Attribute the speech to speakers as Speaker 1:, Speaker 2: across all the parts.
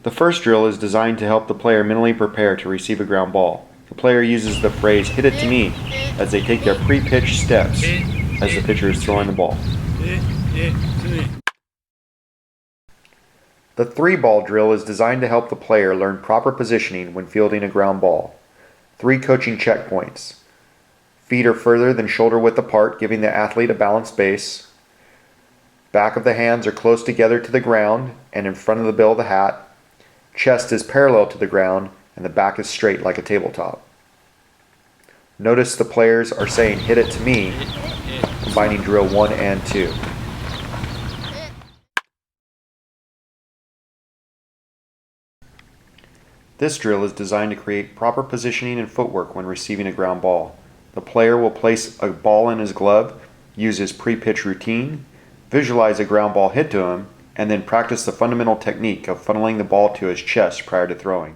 Speaker 1: The first drill is designed to help the player mentally prepare to receive a ground ball. The player uses the phrase "hit it to me" as they take their pre-pitched steps as the pitcher is throwing the ball. The 3-ball drill is designed to help the player learn proper positioning when fielding a ground ball. 3 coaching checkpoints. Feet are further than shoulder width apart, giving the athlete a balanced base. Back of the hands are close together to the ground and in front of the bill of the hat. Chest is parallel to the ground and the back is straight like a tabletop. Notice the players are saying "hit it to me," combining drill 1 and 2. This drill is designed to create proper positioning and footwork when receiving a ground ball. The player will place a ball in his glove, use his pre-pitch routine, visualize a ground ball hit to him, and then practice the fundamental technique of funneling the ball to his chest prior to throwing.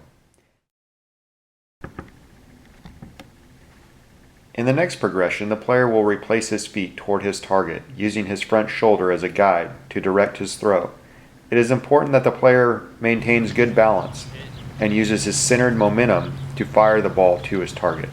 Speaker 1: In the next progression, the player will replace his feet toward his target, using his front shoulder as a guide to direct his throw. It is important that the player maintains good balance and uses his centered momentum to fire the ball to his target.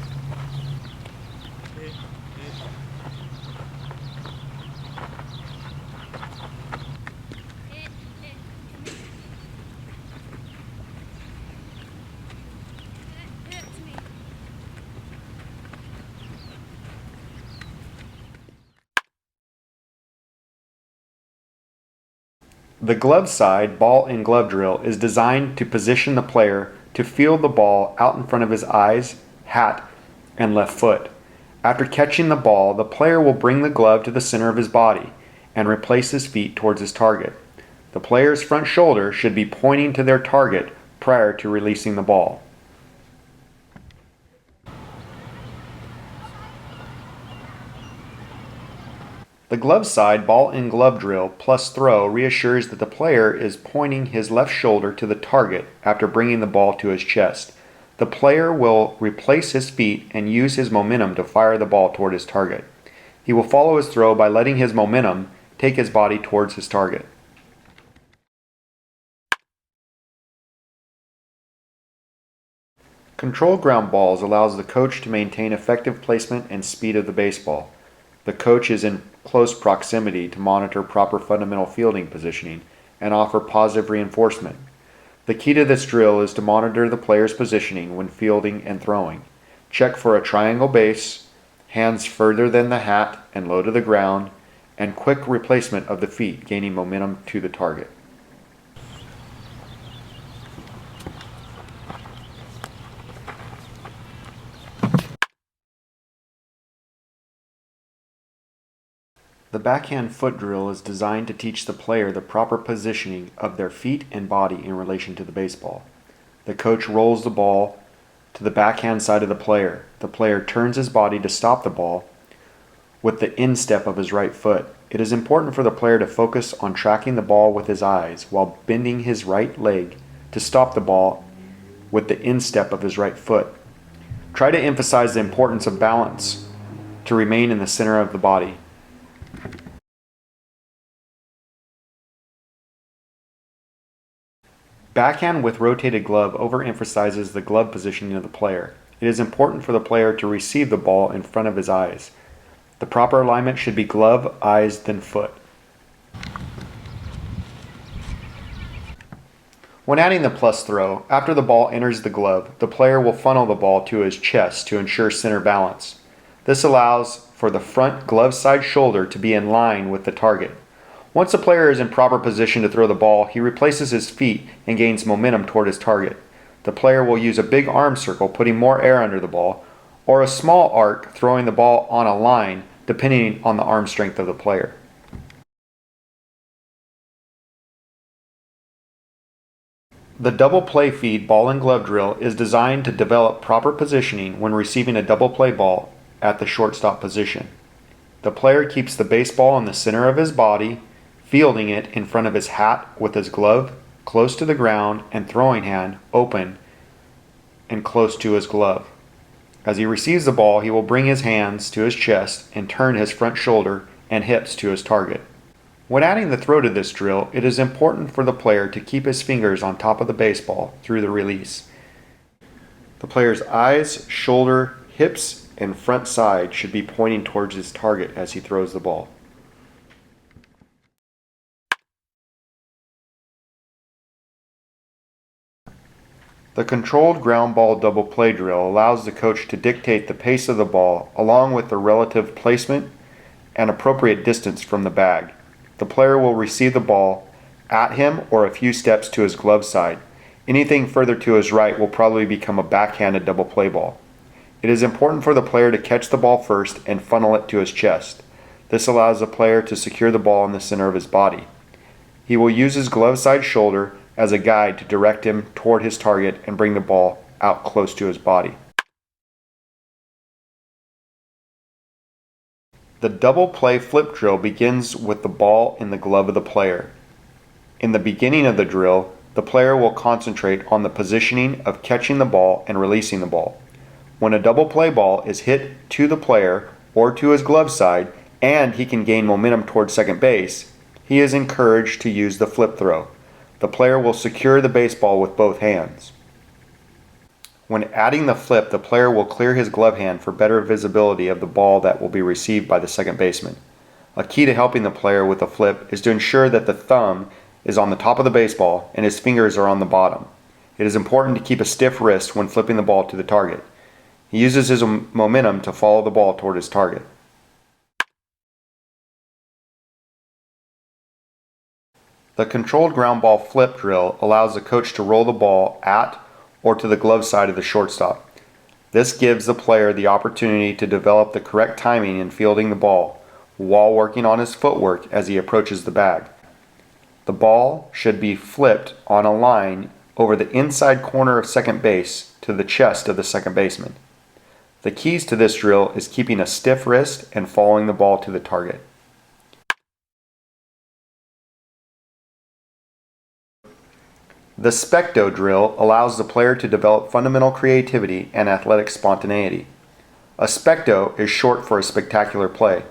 Speaker 1: The glove side ball and glove drill is designed to position the player to field the ball out in front of his eyes, hat, and left foot. After catching the ball, the player will bring the glove to the center of his body and replace his feet towards his target. The player's front shoulder should be pointing to their target prior to releasing the ball. The glove side ball and glove drill plus throw reassures that the player is pointing his left shoulder to the target after bringing the ball to his chest. The player will replace his feet and use his momentum to fire the ball toward his target. He will follow his throw by letting his momentum take his body towards his target. Controlled ground balls allows the coach to maintain effective placement and speed of the baseball. The coach is in close proximity to monitor proper fundamental fielding positioning and offer positive reinforcement. The key to this drill is to monitor the player's positioning when fielding and throwing. Check for a triangle base, hands further than the hat and low to the ground, and quick replacement of the feet, gaining momentum to the target. The backhand foot drill is designed to teach the player the proper positioning of their feet and body in relation to the baseball. The coach rolls the ball to the backhand side of the player. The player turns his body to stop the ball with the instep of his right foot. It is important for the player to focus on tracking the ball with his eyes while bending his right leg to stop the ball with the instep of his right foot. Try to emphasize the importance of balance to remain in the center of the body. Backhand with rotated glove overemphasizes the glove positioning of the player. It is important for the player to receive the ball in front of his eyes. The proper alignment should be glove, eyes, then foot. When adding the plus throw, after the ball enters the glove, the player will funnel the ball to his chest to ensure center balance. This allows for the front glove side shoulder to be in line with the target. Once the player is in proper position to throw the ball, he replaces his feet and gains momentum toward his target. The player will use a big arm circle, putting more air under the ball, or a small arc, throwing the ball on a line, depending on the arm strength of the player. The double play feed ball and glove drill is designed to develop proper positioning when receiving a double play ball at the shortstop position. The player keeps the baseball in the center of his body, fielding it in front of his hat with his glove close to the ground and throwing hand open and close to his glove. As he receives the ball, he will bring his hands to his chest and turn his front shoulder and hips to his target. When adding the throw to this drill, it is important for the player to keep his fingers on top of the baseball through the release. The player's eyes, shoulder, hips, and front side should be pointing towards his target as he throws the ball. The controlled ground ball double play drill allows the coach to dictate the pace of the ball along with the relative placement and appropriate distance from the bag. The player will receive the ball at him or a few steps to his glove side. Anything further to his right will probably become a backhanded double play ball. It is important for the player to catch the ball first and funnel it to his chest. This allows the player to secure the ball in the center of his body. He will use his glove side shoulder as a guide to direct him toward his target and bring the ball out close to his body. The double play flip drill begins with the ball in the glove of the player. In the beginning of the drill, the player will concentrate on the positioning of catching the ball and releasing the ball. When a double play ball is hit to the player or to his glove side and he can gain momentum toward second base, he is encouraged to use the flip throw. The player will secure the baseball with both hands. When adding the flip, the player will clear his glove hand for better visibility of the ball that will be received by the second baseman. A key to helping the player with the flip is to ensure that the thumb is on the top of the baseball and his fingers are on the bottom. It is important to keep a stiff wrist when flipping the ball to the target. He uses his momentum to follow the ball toward his target. The controlled ground ball flip drill allows the coach to roll the ball at or to the glove side of the shortstop. This gives the player the opportunity to develop the correct timing in fielding the ball while working on his footwork as he approaches the bag. The ball should be flipped on a line over the inside corner of second base to the chest of the second baseman. The keys to this drill is keeping a stiff wrist and following the ball to the target. The specto drill allows the player to develop fundamental creativity and athletic spontaneity. A specto is short for a spectacular play.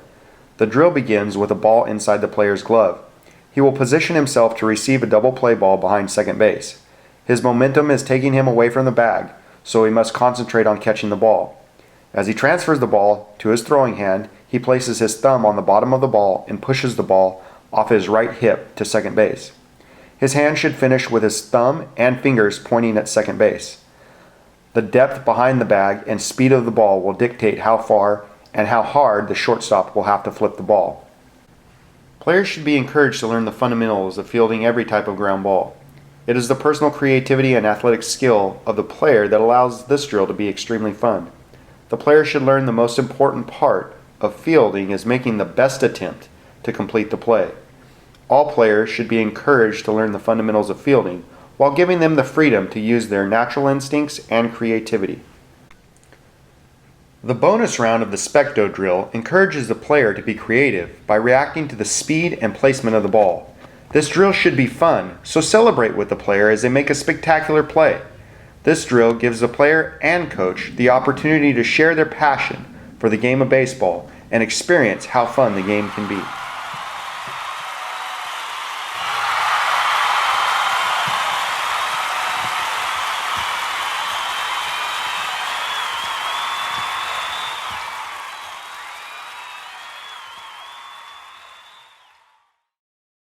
Speaker 1: The drill begins with a ball inside the player's glove. He will position himself to receive a double play ball behind second base. His momentum is taking him away from the bag, so he must concentrate on catching the ball. As he transfers the ball to his throwing hand, he places his thumb on the bottom of the ball and pushes the ball off his right hip to second base. His hand should finish with his thumb and fingers pointing at second base. The depth behind the bag and speed of the ball will dictate how far and how hard the shortstop will have to flip the ball. Players should be encouraged to learn the fundamentals of fielding every type of ground ball. It is the personal creativity and athletic skill of the player that allows this drill to be extremely fun. The player should learn the most important part of fielding is making the best attempt to complete the play. All players should be encouraged to learn the fundamentals of fielding while giving them the freedom to use their natural instincts and creativity. The bonus round of the specto drill encourages the player to be creative by reacting to the speed and placement of the ball. This drill should be fun, so celebrate with the player as they make a spectacular play. This drill gives the player and coach the opportunity to share their passion for the game of baseball and experience how fun the game can be.